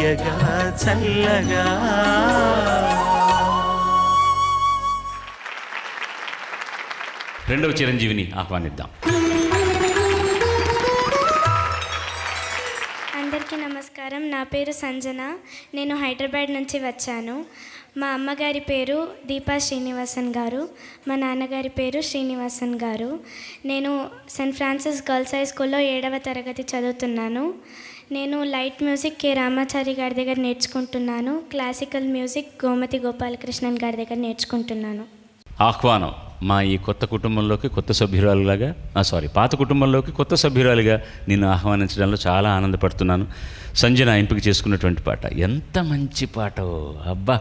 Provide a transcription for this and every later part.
తీయగా చల్లగా. రెండవ చిరంజీవిని ఆహ్వానిద్దాం. అందరికీ నమస్కారం. నా పేరు సంజన. నేను హైదరాబాద్ నుంచి వచ్చాను. మా అమ్మగారి పేరు దీపా శ్రీనివాసన్ గారు, మా నాన్నగారి పేరు శ్రీనివాసన్ గారు. నేను సెయింట్ ఫ్రాన్సిస్ గర్ల్స్ హై స్కూల్లో 7వ తరగతి చదువుతున్నాను. నేను లైట్ మ్యూజిక్ కె రామాచారి గారి దగ్గర నేర్చుకుంటున్నాను. క్లాసికల్ మ్యూజిక్ గోమతి గోపాలకృష్ణన్ గారి దగ్గర నేర్చుకుంటున్నాను. ఆహ్వానం మా ఈ కొత్త కుటుంబంలోకి కొత్త సభ్యురాలుగా పాత కుటుంబంలోకి కొత్త సభ్యురాలుగా నిన్ను ఆహ్వానించడంలో చాలా ఆనందపడుతున్నాను. సంజన ఎంపిక చేసుకున్నటువంటి పాట ఎంత మంచి పాటో అబ్బా!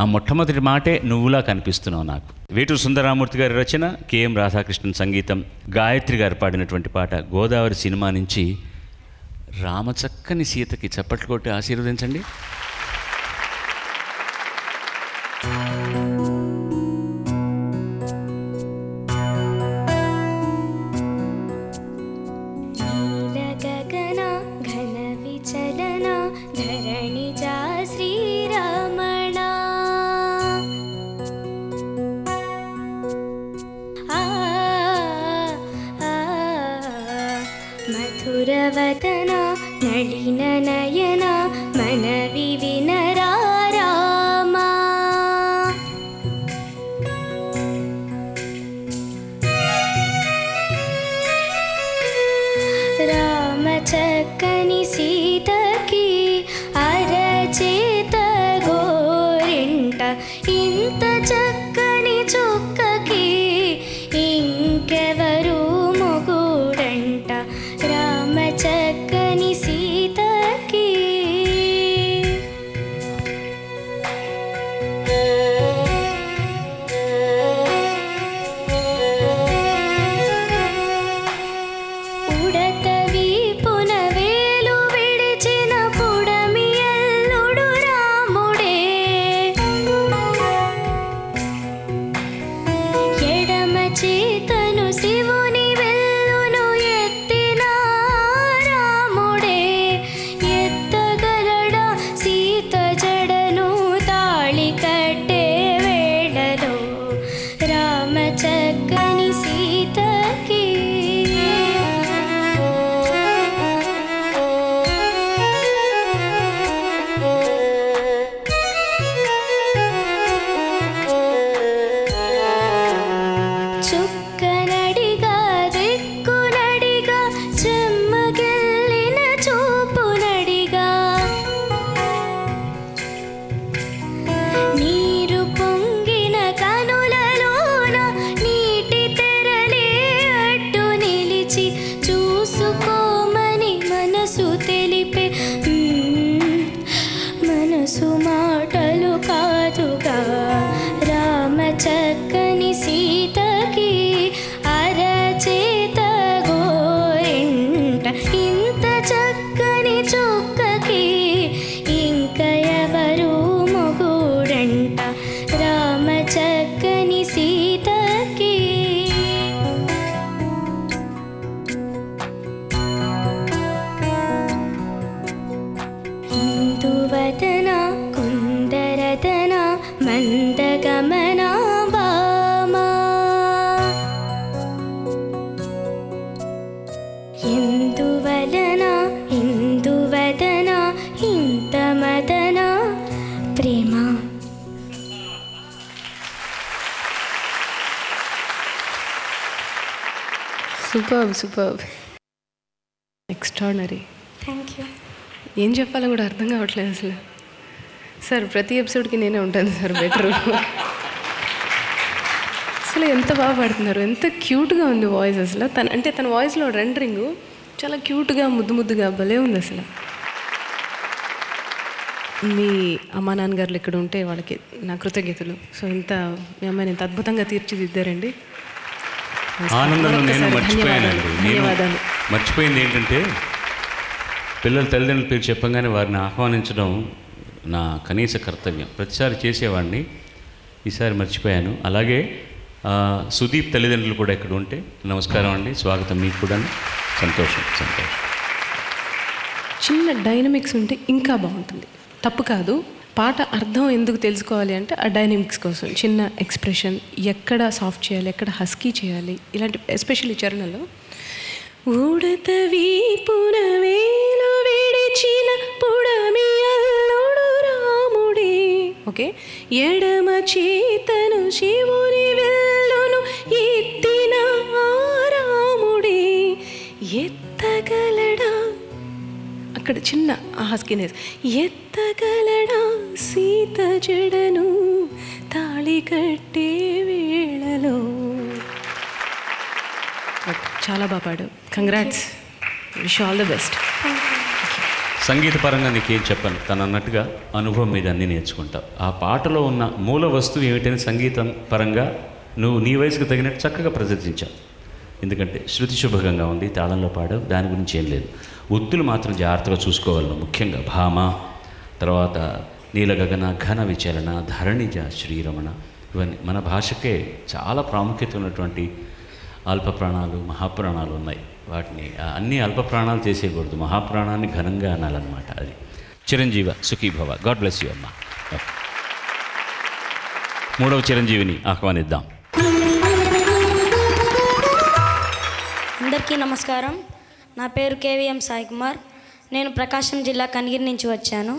ఆ మొట్టమొదటి మాటే నువ్వులా కనిపిస్తున్నావు నాకు. వేటూరు సుందరరామూర్తి గారి రచన, కెఎం రాధాకృష్ణన్ సంగీతం, గాయత్రి గారు పాడినటువంటి పాట గోదావరి సినిమా నుంచి. రామచక్కని సీతకి చప్పట్లు కొట్టి ఆశీర్వదించండి. మధురవదన నళిన నయన మనవి వినరా రామా. రామ చక్కని సీతకి అరచేత గోరింట, ఇంత చక్కని చుక్కకి ఇంకెవరు మొగుడంట. రామ చక్కని సీతకి ఉడతవి పునవేలు విడిచిన పుడమి ఎల్లుడు రాముడే. ఎడమ చేతను శివుని వెల్లును ఎత్తిన రాముడే. ఎత్తగలడా సీత జడను తాళి కట్టే వేళలో. రామ చక్కని సీతకి చుక్కనడిగా దిక్కునడిగా చెమ్మగిల్లిన చూపునడిగా. నీరు పొంగిన కనులలోన నీటి తెరలే అడ్డు నిలిచి చూసుకోమని మనసు తెలిపే మనసు మాటలు కాదుగా. రామ చక్కని సీతకి అరచేత గోరింట, ఇంత చక్కని చుక్కకి ఇంక ఎవరు మొగుడంట. రామ చక్కని సీతకి ఇందువదన కుందరదన మందగమన బామా. ఎందువలన ఇందువదన ఇంత మదన ప్రేమ. Superb extraordinary. Thank you. ఏం చెప్పాలో కూడా అర్థం కావట్లేదు అసలు. సార్ ప్రతి ఎపిసోడ్కి నేనే ఉంటాను సార్ బెటరు. అసలు ఎంత బాగా పాడుతున్నారు, ఎంత క్యూట్గా ఉంది వాయిస్ అసలు. తన వాయిస్లో రెండరింగ్ చాలా క్యూట్గా ముద్దుగా భలే ఉంది అసలు. మీ అమ్మా నాన్నగారులు ఇక్కడ ఉంటే వాళ్ళకి నా కృతజ్ఞతలు. సో మీ అమ్మాయిని ఇంత అద్భుతంగా తీర్చిదిద్దారండి. ఆనందంలో నేను మర్చిపోయింది ఏంటంటే పిల్లల తల్లిదండ్రుల పేరు చెప్పగానే వారిని ఆహ్వానించడం నా కనీస కర్తవ్యం. ప్రతిసారి చేసేవాడిని, ఈసారి మర్చిపోయాను. అలాగే సుదీప్ తల్లిదండ్రులు కూడా ఇక్కడ ఉంటే నమస్కారం అండి, స్వాగతం మీకు కూడా. సంతోషం. చిన్న డైనమిక్స్ ఉంటే ఇంకా బాగుంటుంది. తప్పు కాదు, పాట అర్థం ఎందుకు తెలుసుకోవాలి అంటే ఆ డైనమిక్స్ కోసం చిన్న ఎక్స్ప్రెషన్, ఎక్కడ సాఫ్ట్ చేయాలి, ఎక్కడ హస్కీ చేయాలి, ఇలాంటి ఎస్పెషల్లీ చరణంలో ఉడత వీపున వేలు విడిచిన పుడమి అల్లుడు రాముడే, ఓకే, ఎడమ చేతను శివుని వెల్లును ఎత్తిన రాముడే, ఎత్తగలడా, అక్కడ చిన్న హస్కీనెస్, ఎత్తగలడా సీత జడను తాళి కట్టే వేళలో. చాలా బాగా పాడు. Congrats, wish all the best. సంగీత పరంగా నీకేం చెప్పను, తను అన్నట్టుగా అనుభవం మీద అన్నీ నేర్చుకుంటావు. ఆ పాటలో ఉన్న మూల వస్తువు ఏమిటని సంగీతం పరంగా నువ్వు నీ వయసుకు తగినట్టు చక్కగా ప్రదర్శించావు. ఎందుకంటే శృతి శుభంగా ఉంది, తాళంలో పాడావు, దాని గురించి ఏం లేదు. ఒత్తులు మాత్రం జాగ్రత్తగా చూసుకోవాలి, ముఖ్యంగా భామ, తర్వాత నీల గగన, ఘన విచలన, ధరణిజ, శ్రీరమణ, ఇవన్నీ మన భాషకే చాలా ప్రాముఖ్యత ఉన్నటువంటి అల్ప ప్రాణాలు, మహాప్రాణాలు ఉన్నాయి. వాటిని అన్ని అల్ప ప్రాణాలు చేసేయకూడదు, మహాప్రాణాన్ని ఘనంగా అనాలన్నమాట. అది Chiranjeeva Sukhibhava. God bless you అమ్మ. మూడవ చిరంజీవిని ఆహ్వానిద్దాం. అందరికీ నమస్కారం. నా పేరు కేవీఎం సాయి కుమార్. నేను ప్రకాశం జిల్లా కనిగిరి నుంచి వచ్చాను.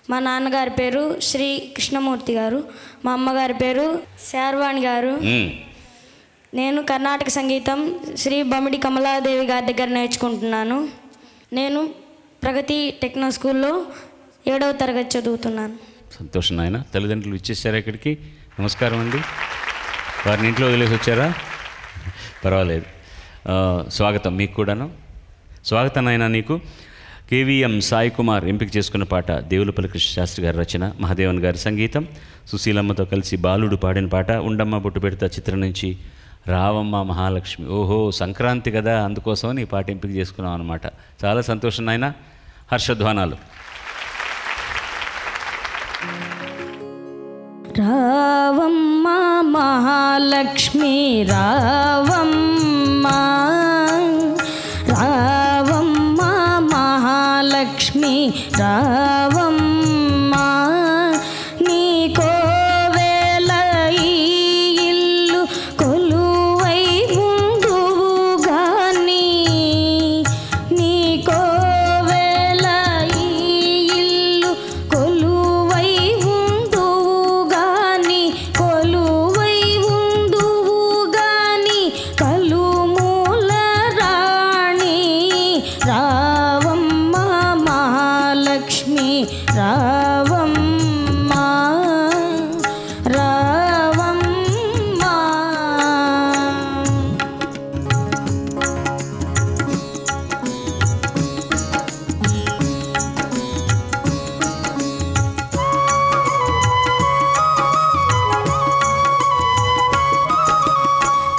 మా నాన్నగారి పేరు శ్రీ కృష్ణమూర్తి గారు, మా అమ్మగారి పేరు శార్వాణి గారు. నేను కర్ణాటక సంగీతం శ్రీ బమిడి కమలాదేవి గారి దగ్గర నేర్చుకుంటున్నాను. నేను ప్రగతి టెక్నో స్కూల్లో 7వ తరగతి చదువుతున్నాను. సంతోషం నాయన. తల్లిదండ్రులు ఇచ్చేసారా ఇక్కడికి? నమస్కారం అండి. వారిని ఇంట్లో వదిలేసి వచ్చారా? పర్వాలేదు. స్వాగతం మీకు కూడాను. స్వాగతం నాయన నీకు. కేవీఎం సాయి కుమార్ ఎంపిక చేసుకున్న పాట దేవులపల్లి కృష్ణశాస్త్రి గారి రచన, మహాదేవన్ గారి సంగీతం, సుశీలమ్మతో కలిసి బాలుడు పాడిన పాట. ఉండమ్మ బొట్టు పెడతా చిత్రం నుంచి రావమ్మ మహాలక్ష్మి. ఓహో, సంక్రాంతి కదా, అందుకోసమని ఈ పాట ఎంపిక చేసుకున్నాం అనమాట. చాలా సంతోషం నాయన. హర్షధ్వానాలు. రావమ్మ మహాలక్ష్మి రావమ్మ, రావమ్మ మహాలక్ష్మి రావమ్మ, నీ కోవెల ఈ ఇల్లు కొలువై ఉందువుగాని, నీ కోవెల ఈ ఇల్లు కొలువై ఉందువుగాని, కొలువై ఉందువుగాని కలుమూల రాణి రావమ్మ మహాలక్ష్మి రావమ్మ, రావమ్మ.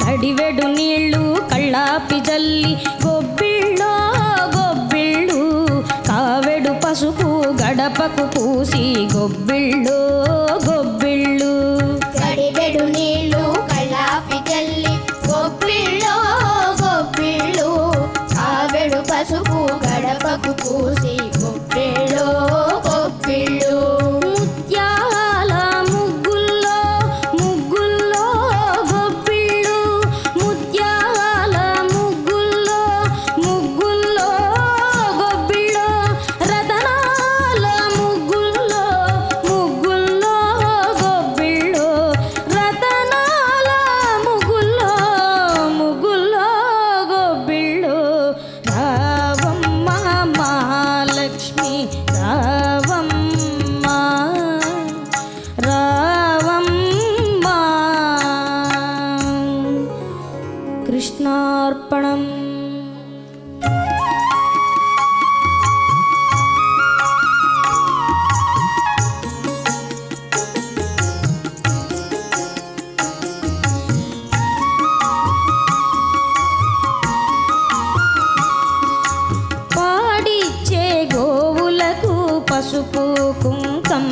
కడివెడు నీళ్ళు కళ్ళాపి జల్లి గొబ్బిళ్ళో గొబ్బిళ్ళు, కావెడు పసుపు గడపకు పూసి గొబ్బిళ్ళు గొబ్బిళ్ళు, కడివెడు నీళ్ళు కళ్ళాపి జల్లి గొబ్బిళ్ళో గొబ్బిళ్ళు, కావెడు పసుపు గడపకు పూసి గొబ్బిళ్ళో గొబ్బిళ్ళు, ముత్యాల ముగ్గుల్లో ముగ్గుల్లో గొబ్బిళ్ళు, ముత్యాల ముగ్గుల్లో ముగ్గుల్లో గొబ్బిళ్ళు, రతనాల ముగ్గుల్లో ముగ్గుల్లో గొబ్బిళ్ళు, రతనాల ముగ్గుల్లో ముగ్గుల్లో గొబ్బిళ్ళు, రావమ్మ మహాలక్ష్మి రావమ్మ, రావమ్మ. కృష్ణార్పణం. పాడిచ్చే గోవులకు పసుపు కుంకం,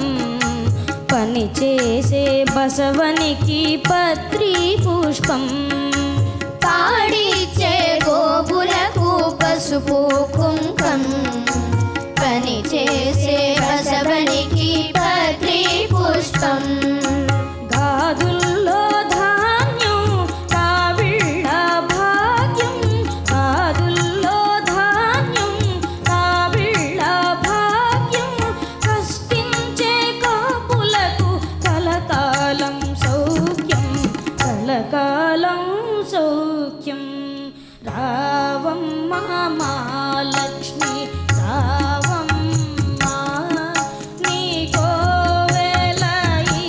పని చేసే బసవనికి పత్రి పుష్పం, పాడిచ్చే గోవులకు పసుపు కుంకం, చేసే బసవనికి పత్రి పుష్పం. గాదుల్లో ధాన్యం కావిళ్ళ భాగ్యం, గాదుల్లో ధాన్యం కావిళ్ళ భాగ్యం, కష్టించే కాపులకు కలకాలం సౌఖ్యం, కలకాలం సౌఖ్యం. రావమ్మ మహాలక్ష్మి రావమ్మ, నీ కోవెల ఈ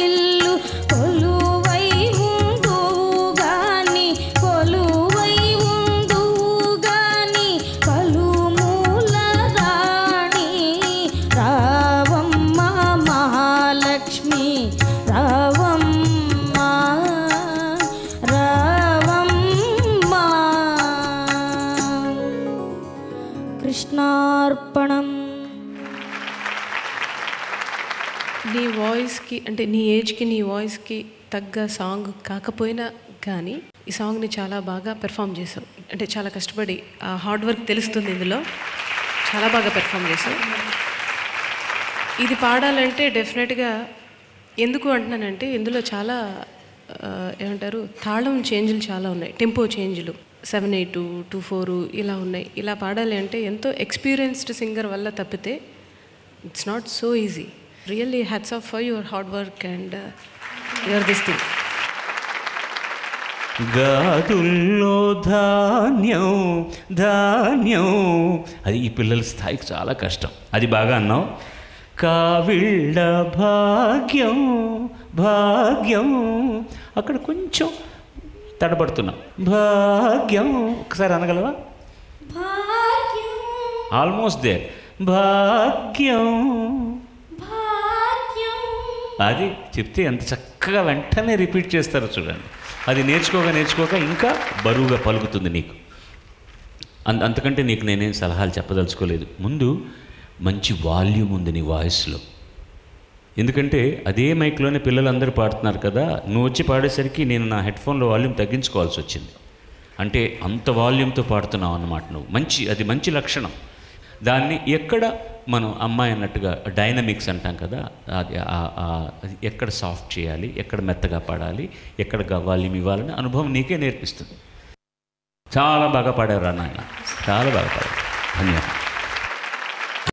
ఇల్లు కొలువై ఉందుగాని, కొలువై ఉందుగాని పలుమూల రాణి. రావమ్మ మహాలక్ష్మి రావమ్మ, రావమ్మ. కృష్ణార్పణం. నీ వాయిస్కి అంటే నీ ఏజ్కి నీ వాయిస్కి తగ్గ సాంగ్ కాకపోయినా కానీ ఈ సాంగ్ని చాలా బాగా పెర్ఫామ్ చేసావు. అంటే చాలా కష్టపడి ఆ హార్డ్ వర్క్ తెలుస్తుంది ఇందులో. చాలా బాగా పెర్ఫామ్ చేసావు. ఇది పాడాలంటే డెఫినెట్గా ఎందుకు అంటున్నానంటే ఇందులో చాలా ఏమంటారు తాళం చేంజ్లు చాలా ఉన్నాయి, టెంపో చేంజ్లు 7/8 2/4 ఇలా ఉన్నాయి. ఇలా పాడాలి అంటే ఎంతో ఎక్స్పీరియన్స్డ్ సింగర్ వల్ల తప్పితే it's not so easy. Really hats off for your hard work and your this thing. గాదుల్లో ధాన్యం ధాన్యం, అది ఈ పిల్లల స్థాయికి చాలా కష్టం. అది బాగా అన్నావు. కావిళ్ళ భాగ్యం భాగ్యం, అక్కడ కొంచెం తడబడుతున్నాం. భాగ్యం ఒకసారి అనగలవా? భాగ్యం ఆల్మోస్ట్ దేర్. భాగ్యం భాగ్యం. అది చెప్తే ఎంత చక్కగా వెంటనే రిపీట్ చేస్తారో చూడండి. అది నేర్చుకోక ఇంకా బరువుగా పలుకుతుంది నీకు. అంతకంటే నీకు నేనేం సలహాలు చెప్పదలుచుకోలేదు. ముందు మంచి వాల్యూమ్ ఉంది నీ వాయిస్లో. ఎందుకంటే అదే మైక్లోనే పిల్లలందరూ పాడుతున్నారు కదా, నువ్వు వచ్చి పాడేసరికి నేను నా హెడ్ఫోన్లో వాల్యూమ్ తగ్గించుకోవాల్సి వచ్చింది. అంటే అంత వాల్యూమ్తో పాడుతున్నావు అన్నమాట నువ్వు. అది మంచి లక్షణం. దాన్ని ఎక్కడ మనం అమ్మాయి అన్నట్టుగా డైనమిక్స్ అంటాం కదా, అది ఎక్కడ సాఫ్ట్ చేయాలి, ఎక్కడ మెత్తగా పాడాలి, ఎక్కడ వాల్యూమ్ ఇవ్వాలని అనుభవం నీకే నేర్పిస్తుంది. చాలా బాగా పాడారు నాయన, చాలా బాగా పాడారు. ధన్యవాదాలు.